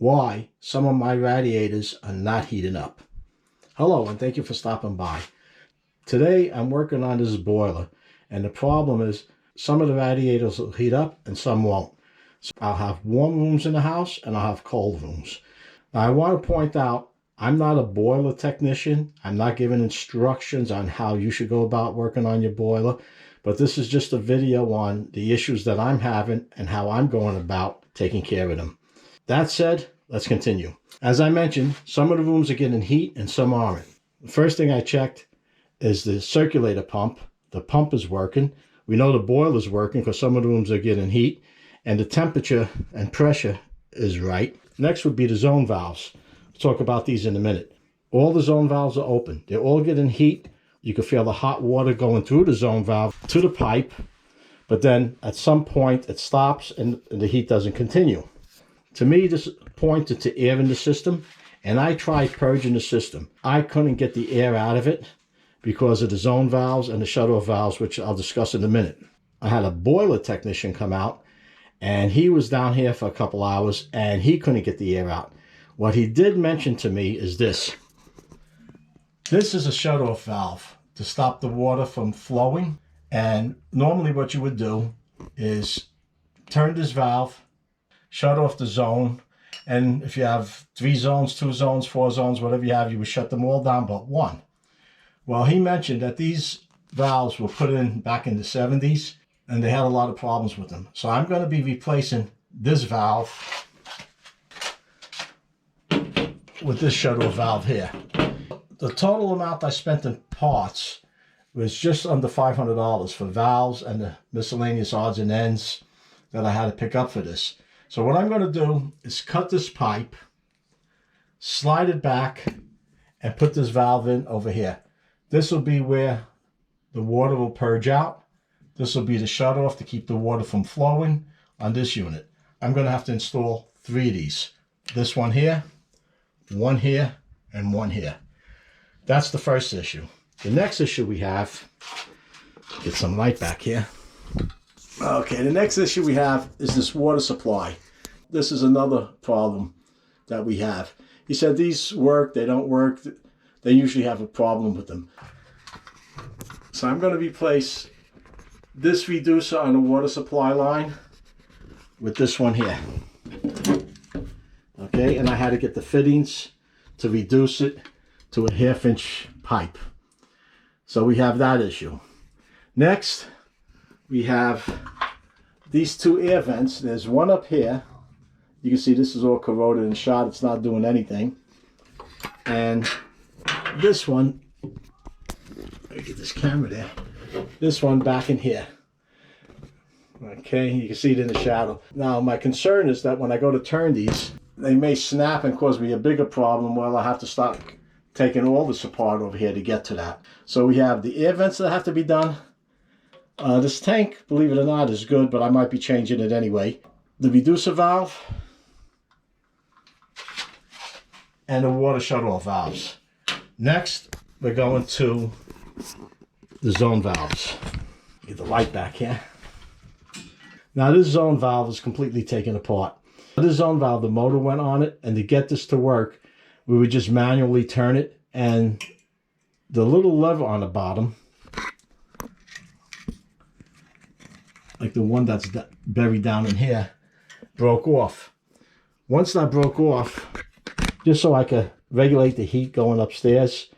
why some of my radiators are not heating up. Hello, and thank you for stopping by. Today I'm working on this boiler, and the problem is some of the radiators will heat up and some won't. So I'll have warm rooms in the house and I'll have cold rooms. Now I want to point out, I'm not a boiler technician. I'm not giving instructions on how you should go about working on your boiler, but this is just a video on the issues that I'm having and how I'm going about taking care of them. That said, let's continue. As I mentioned, some of the rooms are getting heat and some aren't. The first thing I checked is the circulator pump. The pump is working. We know the boiler is working because some of the rooms are getting heat and the temperature and pressure is right. Next would be the zone valves. We'll talk about these in a minute. All the zone valves are open. They're all getting heat. You can feel the hot water going through the zone valve to the pipe, but then at some point it stops and the heat doesn't continue. To me, this pointed to air in the system, and I tried purging the system. I couldn't get the air out of it because of the zone valves and the shutoff valves, which I'll discuss in a minute. I had a boiler technician come out, and he was down here for a couple hours, and he couldn't get the air out. What he did mention to me is this. This is a shutoff valve to stop the water from flowing, and normally what you would do is turn this valve, shut off the zone, and if you have 3 zones, 2 zones, 4 zones, whatever you have, you would shut them all down but one. Well, he mentioned that these valves were put in back in the 70s and they had a lot of problems with them. So I'm going to be replacing this valve with this shutoff valve here. The total amount I spent in parts was just under $500 for valves and the miscellaneous odds and ends that I had to pick up for this. So what I'm going to do is cut this pipe, slide it back, and put this valve in over here. This will be where the water will purge out. This will be the shutoff to keep the water from flowing on this unit. I'm going to have to install 3 of these. This one here, and one here. That's the first issue. The next issue we have, get some light back here. Okay, the next issue we have is this water supply. This is another problem that we have. He said these work, they don't work. They usually have a problem with them. So I'm going to replace this reducer on the water supply line with this one here. Okay, and I had to get the fittings to reduce it to a 1/2 inch pipe. So we have that issue. Next, we have these 2 air vents. There's one up here. You can see this is all corroded and shot. It's not doing anything. And this one, let me get this camera there. This one back in here. Okay, you can see it in the shadow. Now, my concern is that when I go to turn these, they may snap and cause me a bigger problem. Well, I have to start taking all this apart over here to get to that. So we have the air vents that have to be done. This tank, believe it or not, is good, but I might be changing it anyway. The reducer valve and the water shutoff valves. Next, we're going to the zone valves. Get the light back here. Now this zone valve is completely taken apart. This zone valve, the motor went on it, and to get this to work, we would just manually turn it, and the little lever on the bottom, like the one that's buried down in here, broke off. Once that broke off, just so I could regulate the heat going upstairs,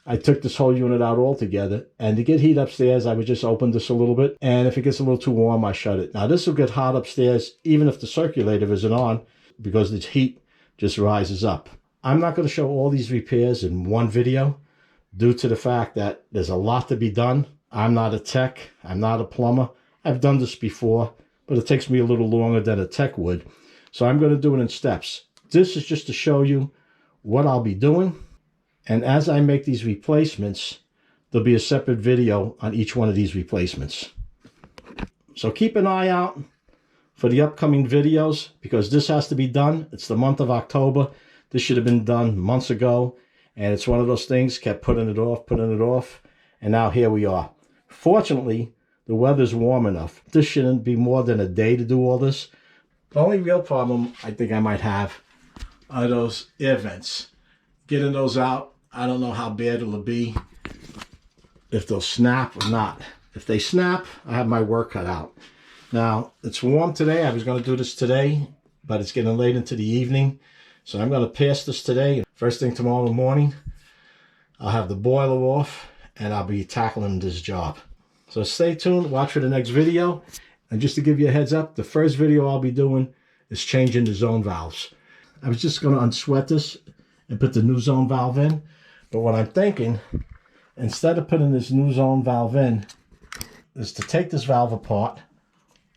I took this whole unit out altogether, and to get heat upstairs, I would just open this a little bit, and if it gets a little too warm, I shut it. Now this will get hot upstairs, even if the circulator isn't on, because the heat just rises up. I'm not going to show all these repairs in one video, due to the fact that there's a lot to be done. I'm not a tech, I'm not a plumber. I've done this before, but it takes me a little longer than a tech would. So I'm going to do it in steps. This is just to show you what I'll be doing. And as I make these replacements, there'll be a separate video on each one of these replacements. So keep an eye out for the upcoming videos because this has to be done. It's the month of October. This should have been done months ago. And it's one of those things, kept putting it off. And now here we are. Fortunately, the weather's warm enough. This shouldn't be more than a day to do all this. The only real problem I think I might have are those air vents. Getting those out, I don't know how bad it'll be, if they'll snap or not. If they snap, I have my work cut out. Now, it's warm today. I was going to do this today, but it's getting late into the evening. So I'm going to pass this today. First thing tomorrow morning, I'll have the boiler off and I'll be tackling this job. So stay tuned, watch for the next video. And just to give you a heads up, the first video I'll be doing is changing the zone valves. I was just going to unsweat this and put the new zone valve in. But what I'm thinking, instead of putting this new zone valve in, is to take this valve apart,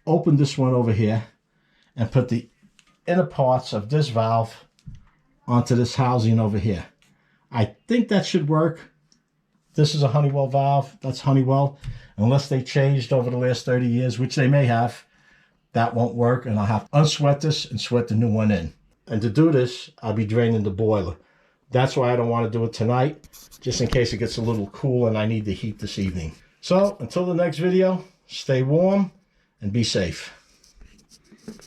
open this one over here, and put the inner parts of this valve onto this housing over here. I think that should work. This is a Honeywell valve. That's Honeywell. Unless they changed over the last 30 years, which they may have, that won't work, and I'll have to unsweat this and sweat the new one in. And to do this, I'll be draining the boiler. That's why I don't want to do it tonight, just in case it gets a little cool and I need the heat this evening. So, until the next video, stay warm and be safe.